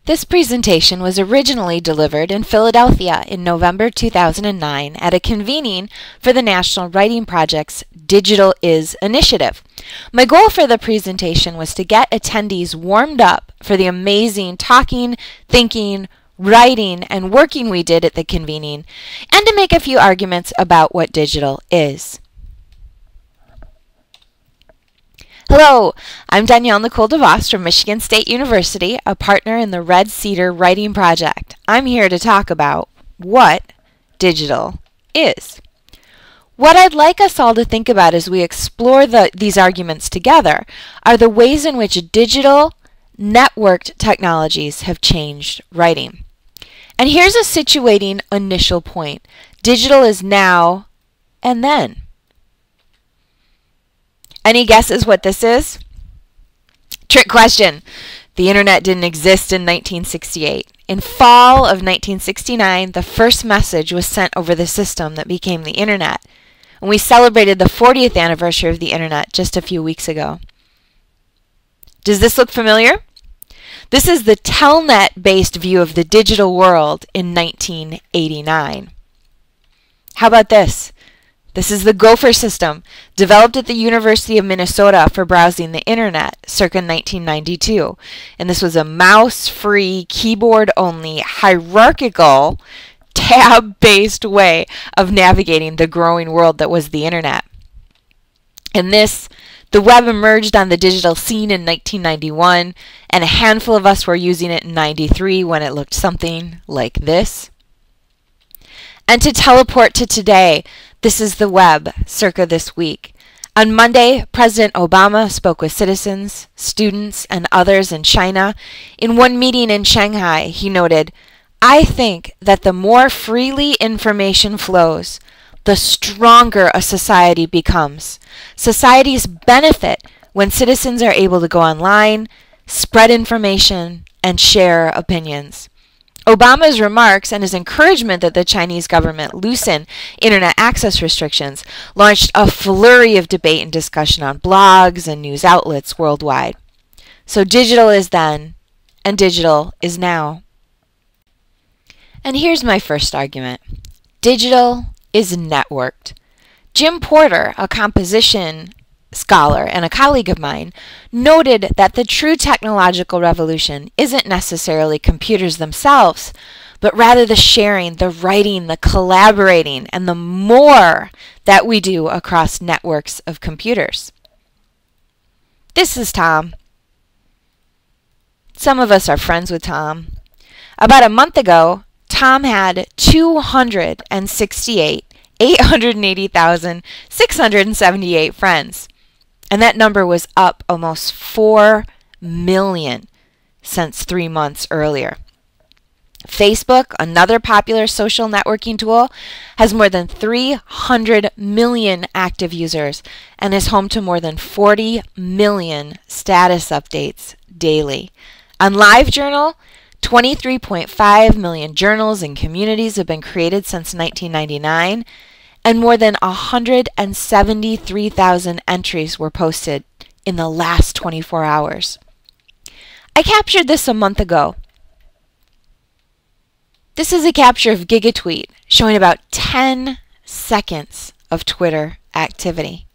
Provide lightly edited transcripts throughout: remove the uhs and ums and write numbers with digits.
This presentation was originally delivered in Philadelphia in November 2009 at a convening for the National Writing Project's Digital Is initiative. My goal for the presentation was to get attendees warmed up for the amazing talking, thinking, writing, and working we did at the convening, and to make a few arguments about what digital is. Hello, I'm Danielle DeVoss from Michigan State University, a partner in the Red Cedar Writing Project. I'm here to talk about what digital is. What I'd like us all to think about as we explore these arguments together are the ways in which digital, networked technologies have changed writing. And here's a situating initial point. Digital is now and then. Any guesses what this is? Trick question. The internet didn't exist in 1968. In fall of 1969, the first message was sent over the system that became the internet. And we celebrated the 40th anniversary of the internet just a few weeks ago. Does this look familiar? This is the Telnet-based view of the digital world in 1989. How about this? This is the Gopher system, developed at the University of Minnesota for browsing the internet circa 1992. And this was a mouse-free, keyboard-only, hierarchical, tab-based way of navigating the growing world that was the internet. And the web emerged on the digital scene in 1991, and a handful of us were using it in 93 when it looked something like this. And to teleport to today, this is the web, circa this week. On Monday, President Obama spoke with citizens, students, and others in China. In one meeting in Shanghai, he noted, "I think that the more freely information flows, the stronger a society becomes. Societies benefit when citizens are able to go online, spread information, and share opinions." Obama's remarks and his encouragement that the Chinese government loosen internet access restrictions launched a flurry of debate and discussion on blogs and news outlets worldwide. So digital is then, and digital is now. And here's my first argument. Digital is networked. Jim Porter, a composition scholar and a colleague of mine, noted that the true technological revolution isn't necessarily computers themselves, but rather the sharing, the writing, the collaborating, and the more that we do across networks of computers. This is Tom. Some of us are friends with Tom. About a month ago, Tom had 880,678 friends. And that number was up almost 4 million since 3 months earlier. Facebook, another popular social networking tool, has more than 300 million active users and is home to more than 40 million status updates daily. On LiveJournal, 23.5 million journals and communities have been created since 1999. And more than 173,000 entries were posted in the last 24 hours. I captured this a month ago. This is a capture of Gigatweet showing about 10 seconds of Twitter activity.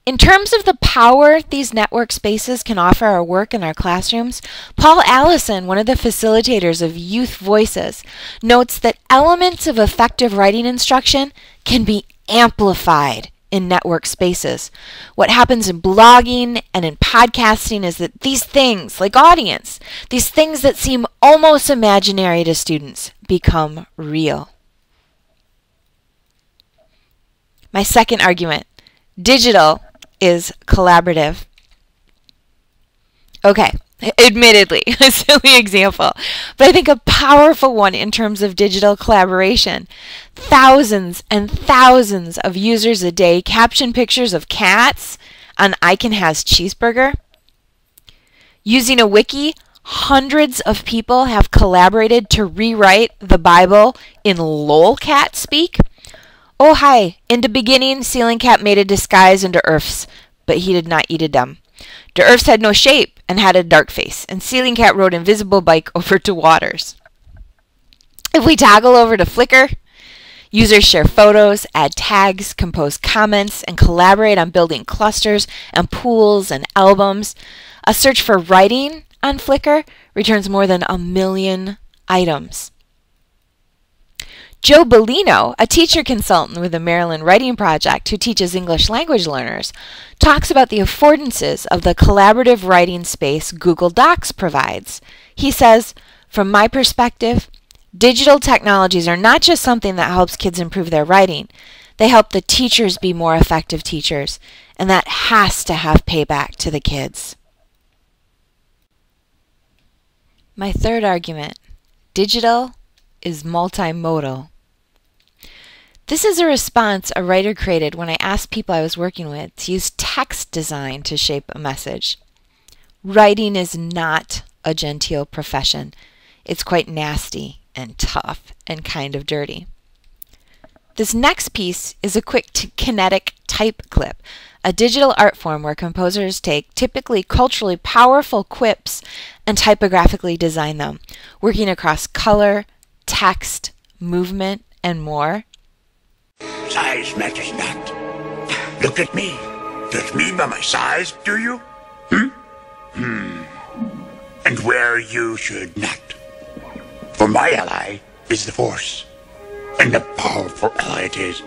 In terms of the power these network spaces can offer our work in our classrooms, Paul Allison, one of the facilitators of Youth Voices, notes that elements of effective writing instruction can be amplified in network spaces. What happens in blogging and in podcasting is that these things, like audience, these things that seem almost imaginary to students, become real. My second argument, digital is collaborative. Okay, admittedly, a silly example, but I think a powerful one in terms of digital collaboration. Thousands and thousands of users a day caption pictures of cats on I Can Has Cheeseburger. Using a wiki, hundreds of people have collaborated to rewrite the Bible in lolcat speak. Oh hi, in the beginning, Ceiling Cat made a disguise into Earths, but he did not eat them. The Earths had no shape, and had a dark face, and Ceiling Cat rode invisible bike over to Waters. If we toggle over to Flickr, users share photos, add tags, compose comments, and collaborate on building clusters and pools and albums. A search for writing on Flickr returns more than 1 million items. Joe Bellino, a teacher consultant with the Maryland Writing Project who teaches English language learners, talks about the affordances of the collaborative writing space Google Docs provides. He says, "From my perspective, digital technologies are not just something that helps kids improve their writing. They help the teachers be more effective teachers, and that has to have payback to the kids." My third argument, digital is multimodal. This is a response a writer created when I asked people I was working with to use text design to shape a message. Writing is not a genteel profession. It's quite nasty and tough and kind of dirty. This next piece is a quick kinetic type clip, a digital art form where composers take typically culturally powerful quips and typographically design them, working across color, text, movement, and more. Size matters not. Look at me. Judge me by my size, do you? And where you should not. For my ally is the Force, and a powerful ally it is.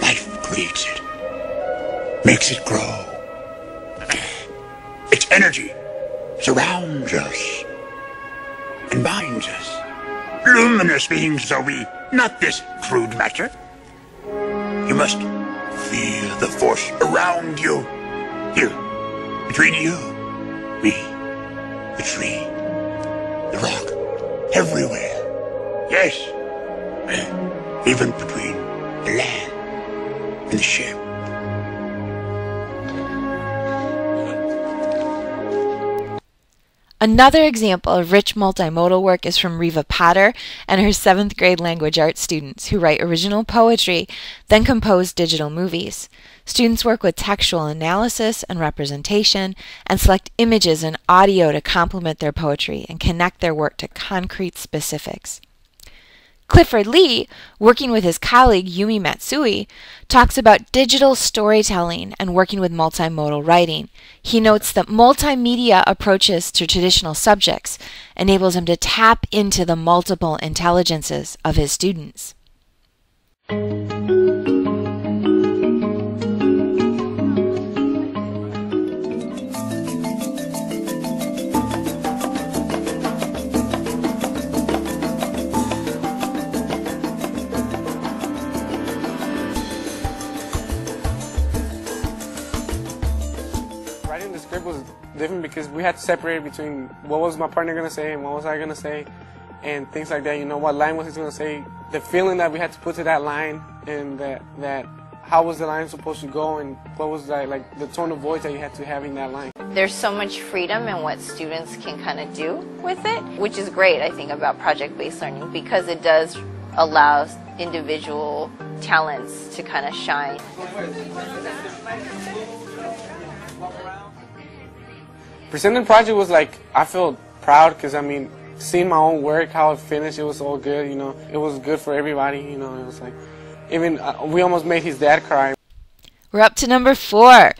Life creates it, makes it grow. Its energy surrounds us and binds us. Luminous beings are we, not this crude matter. You must feel the Force around you. Here, between you, me, the tree, the rock, everywhere. Yes, even between the land and the ship. Another example of rich multimodal work is from Reva Potter and her 7th grade language arts students who write original poetry, then compose digital movies. Students work with textual analysis and representation and select images and audio to complement their poetry and connect their work to concrete specifics. Clifford Lee, working with his colleague Yumi Matsui, talks about digital storytelling and working with multimodal writing. He notes that multimedia approaches to traditional subjects enables him to tap into the multiple intelligences of his students. Writing the script was different because we had to separate between what was my partner going to say and what was I going to say and things like that. You know, what line was he going to say, the feeling that we had to put to that line, and that how was the line supposed to go, and what was like the tone of voice that you had to have in that line. There's so much freedom in what students can kind of do with it, which is great, I think, about project-based learning, because it does allow individual talents to kind of shine. Presenting project was like, I felt proud because, I mean, seeing my own work, how it finished, it was all good, you know. It was good for everybody, you know. It was like, even we almost made his dad cry. We're up to number 4.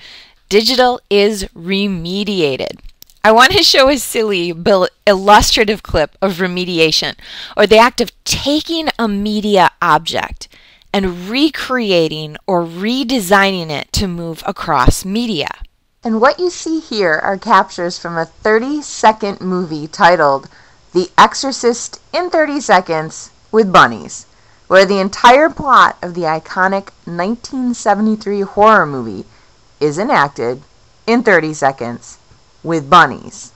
Digital is remediated. I want to show a silly but illustrative clip of remediation, or the act of taking a media object and recreating or redesigning it to move across media. And what you see here are captures from a 30-second movie titled The Exorcist in 30 Seconds with Bunnies, where the entire plot of the iconic 1973 horror movie is enacted in 30 seconds with bunnies.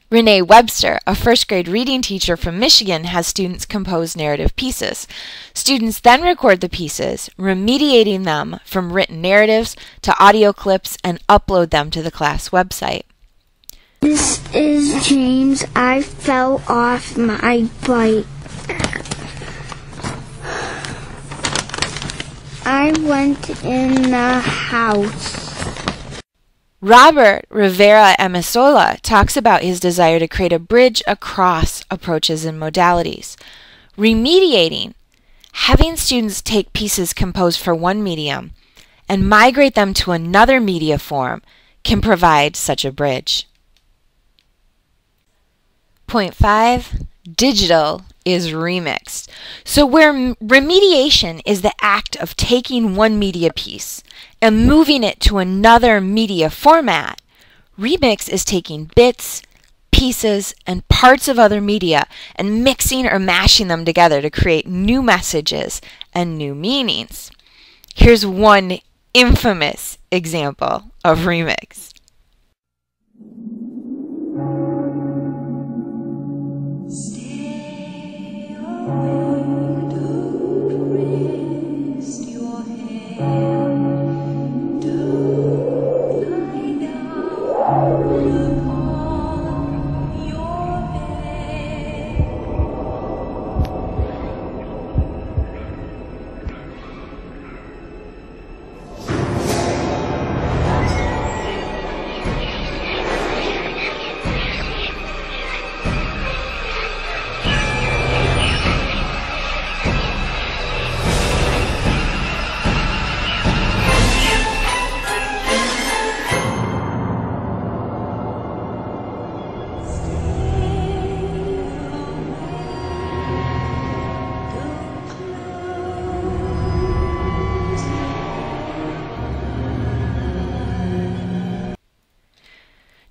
Renee Webster, a first-grade reading teacher from Michigan, has students compose narrative pieces. Students then record the pieces, remediating them from written narratives to audio clips, and upload them to the class website. This is James. I fell off my bike. I went in the house. Robert Rivera Emisola talks about his desire to create a bridge across approaches and modalities. Remediating, having students take pieces composed for one medium and migrate them to another media form, can provide such a bridge. Point 5, digital is remixed. So where remediation is the act of taking one media piece and moving it to another media format, remix is taking bits, pieces, and parts of other media and mixing or mashing them together to create new messages and new meanings. Here's one infamous example of remix.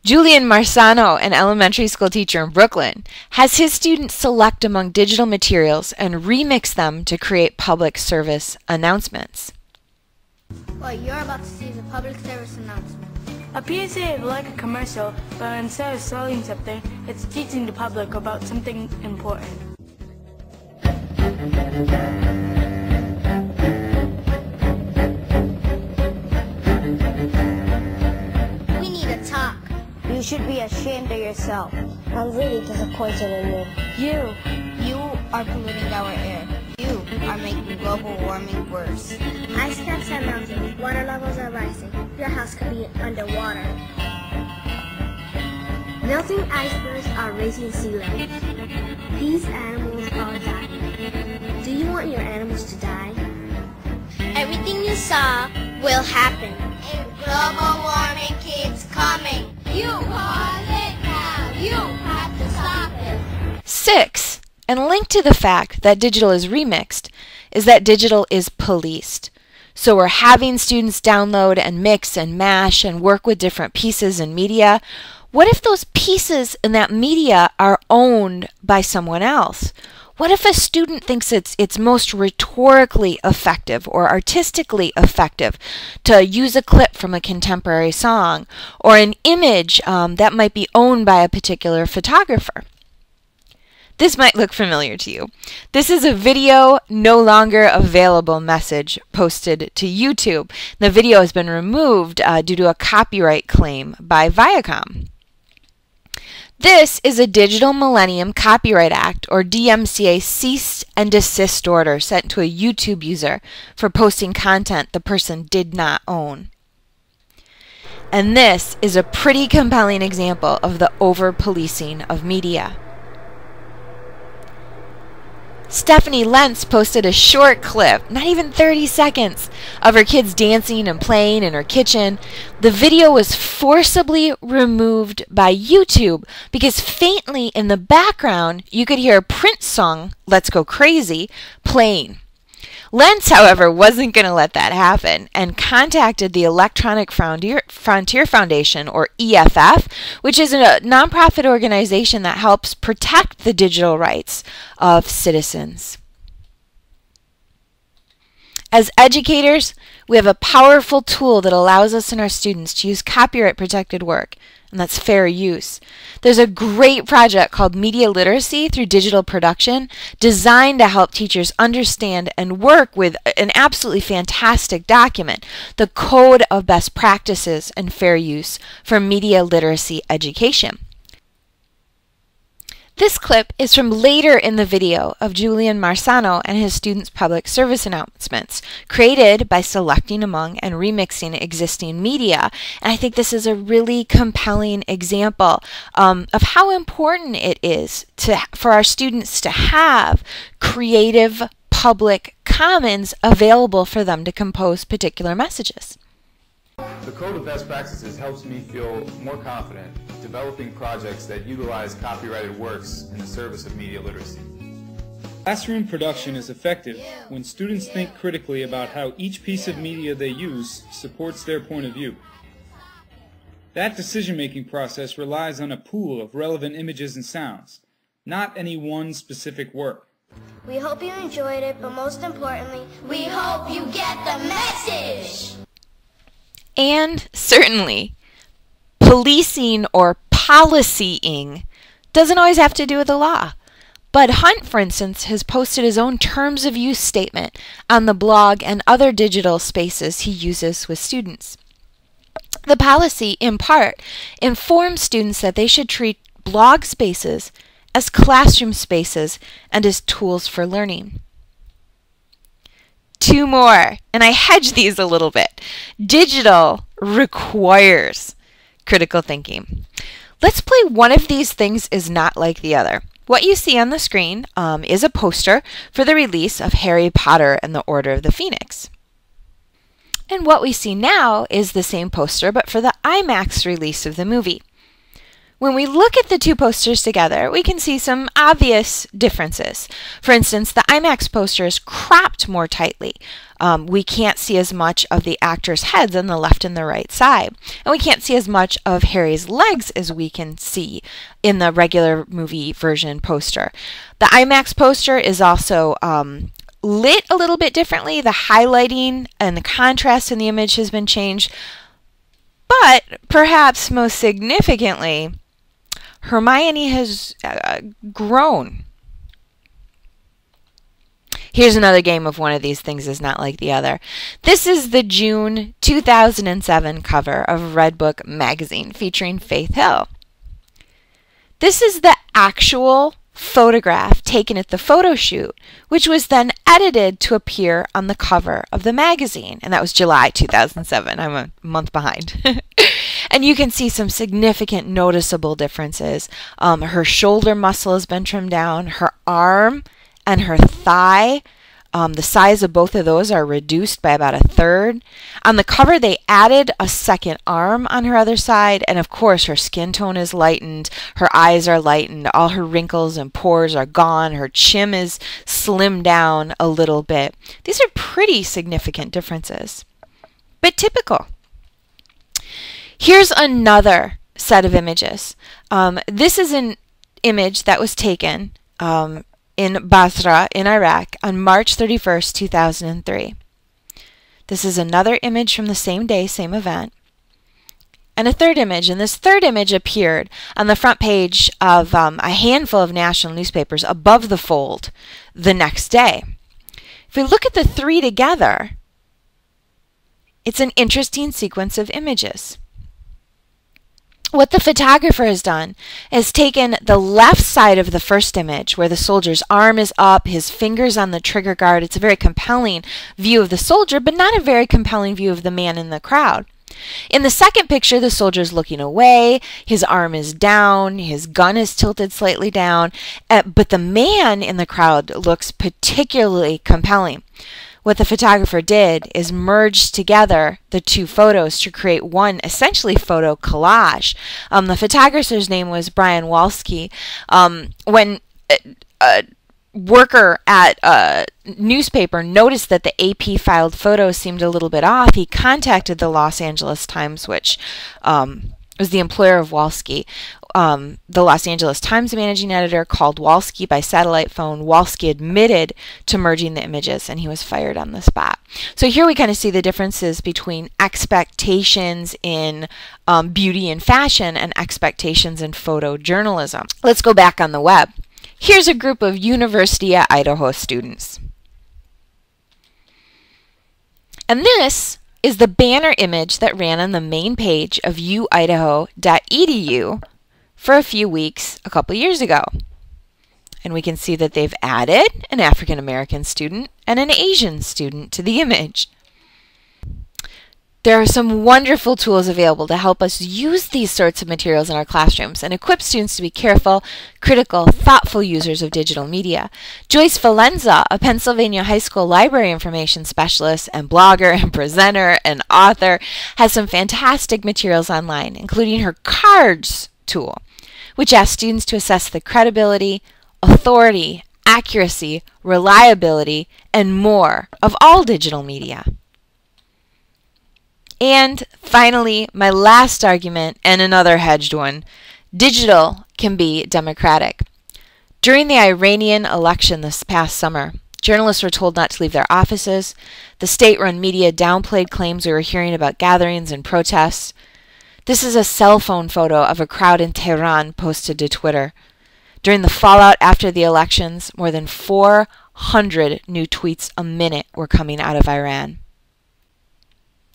Julian Marsano, an elementary school teacher in Brooklyn, has his students select among digital materials and remix them to create public service announcements. What you're about to see is a public service announcement. A PSA is like a commercial, but instead of selling something, it's teaching the public about something important. We need to talk. You should be ashamed of yourself. I'm really disappointed in you. You are polluting our air. You are making global warming worse. Ice caps are melting. Water levels are rising. Your house could be underwater. Melting icebergs are raising sea levels. These animals are dying. Do you want your animals to die? Everything you saw will happen. And global warming keeps coming. You caused it now. You have to stop it. 6, and linked to the fact that digital is remixed, is that digital is policed. So we're having students download and mix and mash and work with different pieces in media. What if those pieces in that media are owned by someone else? What if a student thinks it's most rhetorically effective or artistically effective to use a clip from a contemporary song or an image that might be owned by a particular photographer? This might look familiar to you. This is a video no longer available message posted to YouTube. The video has been removed due to a copyright claim by Viacom. This is a Digital Millennium Copyright Act, or DMCA, cease and desist order sent to a YouTube user for posting content the person did not own. And this is a pretty compelling example of the over-policing of media. Stephanie Lentz posted a short clip, not even 30 seconds, of her kids dancing and playing in her kitchen. The video was forcibly removed by YouTube because faintly in the background you could hear a Prince song, Let's Go Crazy, playing. Lentz, however, wasn't going to let that happen and contacted the Electronic Frontier Foundation, or EFF, which is a nonprofit organization that helps protect the digital rights of citizens. As educators, we have a powerful tool that allows us and our students to use copyright-protected work, and that's fair use. There's a great project called Media Literacy through Digital Production, designed to help teachers understand and work with an absolutely fantastic document, the Code of Best Practices and Fair Use for Media Literacy Education. This clip is from later in the video of Julian Marsano and his students' public service announcements, created by selecting among and remixing existing media. And I think this is a really compelling example of how important it is for our students to have creative public commons available for them to compose particular messages. The Code of Best Practices helps me feel more confident developing projects that utilize copyrighted works in the service of media literacy. Classroom production is effective when students think critically about how each piece of media they use supports their point of view. That decision-making process relies on a pool of relevant images and sounds, not any one specific work. We hope you enjoyed it, but most importantly, We hope you get the message. And certainly, policing or policying doesn't always have to do with the law. Bud Hunt, for instance, has posted his own terms of use statement on the blog and other digital spaces he uses with students. The policy, in part, informs students that they should treat blog spaces as classroom spaces and as tools for learning. Two more, and I hedge these a little bit. Digital requires critical thinking. Let's play One of These Things Is Not Like the Other. What you see on the screen is a poster for the release of Harry Potter and the Order of the Phoenix. And what we see now is the same poster, but for the IMAX release of the movie. When we look at the two posters together, we can see some obvious differences. For instance, the IMAX poster is cropped more tightly. We can't see as much of the actors' heads on the left and the right side. And we can't see as much of Harry's legs as we can see in the regular movie version poster. The IMAX poster is also lit a little bit differently. The highlighting and the contrast in the image has been changed. But perhaps most significantly, Hermione has grown. Here's another game of One of These Things Is Not Like the Other. This is the June 2007 cover of Redbook magazine featuring Faith Hill. This is the actual photograph taken at the photo shoot, which was then edited to appear on the cover of the magazine. And that was July 2007. I'm a month behind. And you can see some significant noticeable differences. Her shoulder muscle has been trimmed down. Her arm and her thigh, the size of both of those are reduced by about a third. On the cover, they added a second arm on her other side. And of course, her skin tone is lightened. Her eyes are lightened. All her wrinkles and pores are gone. Her chin is slimmed down a little bit. These are pretty significant differences, but typical. Here's another set of images. This is an image that was taken in Basra in Iraq on March 31st, 2003. This is another image from the same day, same event. And a third image, and this third image appeared on the front page of a handful of national newspapers above the fold the next day. If we look at the three together, it's an interesting sequence of images. What the photographer has done is taken the left side of the first image where the soldier's arm is up, his fingers on the trigger guard. It's a very compelling view of the soldier, but not a very compelling view of the man in the crowd. In the second picture, the soldier's looking away, his arm is down, his gun is tilted slightly down, but the man in the crowd looks particularly compelling. What the photographer did is merge together the two photos to create one essentially photo collage. The photographer's name was Brian Walski. When a worker at a newspaper noticed that the AP filed photos seemed a little bit off, he contacted the Los Angeles Times, which was the employer of Walski. The Los Angeles Times managing editor called Walski by satellite phone. Walski admitted to merging the images, and he was fired on the spot. So here we kind of see the differences between expectations in beauty and fashion and expectations in photojournalism. Let's go back on the web. Here's a group of University of Idaho students. And this is the banner image that ran on the main page of uidaho.edu for a few weeks a couple years ago. and we can see that they've added an African American student and an Asian student to the image. There are some wonderful tools available to help us use these sorts of materials in our classrooms and equip students to be careful, critical, thoughtful users of digital media. Joyce Valenza, a Pennsylvania high school library information specialist and blogger and presenter and author, has some fantastic materials online, including her CARDS tool, which asks students to assess the credibility, authority, accuracy, reliability, and more of all digital media. And finally, my last argument, and another hedged one, digital can be democratic. During the Iranian election this past summer, journalists were told not to leave their offices. The state-run media downplayed claims we were hearing about gatherings and protests. This is a cell phone photo of a crowd in Tehran posted to Twitter. During the fallout after the elections, more than 400 new tweets a minute were coming out of Iran.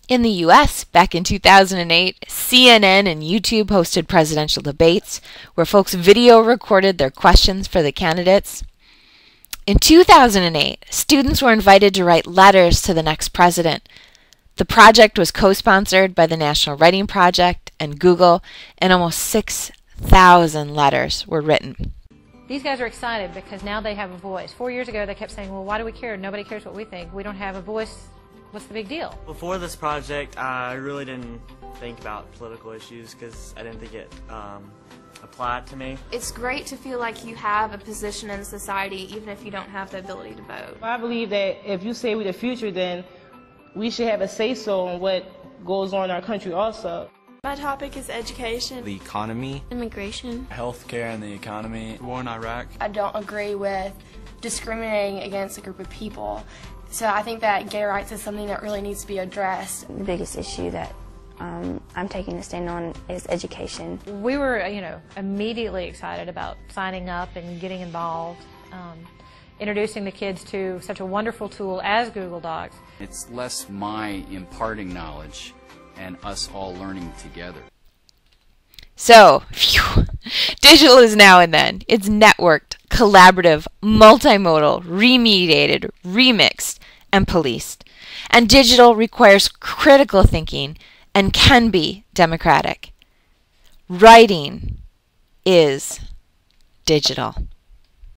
In the U.S., back in 2008, CNN and YouTube hosted presidential debates where folks video recorded their questions for the candidates. In 2008, students were invited to write letters to the next president. The project was co-sponsored by the National Writing Project and Google, and almost 6,000 letters were written. These guys are excited because now they have a voice. 4 years ago, they kept saying, well, why do we care? Nobody cares what we think. We don't have a voice. What's the big deal? Before this project, I really didn't think about political issues because I didn't think it applied to me. It's great to feel like you have a position in society even if you don't have the ability to vote. I believe that if you say we're the future, then we should have a say-so on what goes on in our country also. My topic is education, the economy, immigration, healthcare and the economy, war in Iraq. I don't agree with discriminating against a group of people. So I think that gay rights is something that really needs to be addressed. The biggest issue that I'm taking a stand on is education. We were, immediately excited about signing up and getting involved, introducing the kids to such a wonderful tool as Google Docs. It's less my imparting knowledge and us all learning together. So, phew, digital is now and then. It's networked, collaborative, multimodal, remediated, remixed, and policed. And digital requires critical thinking and can be democratic. Writing is digital.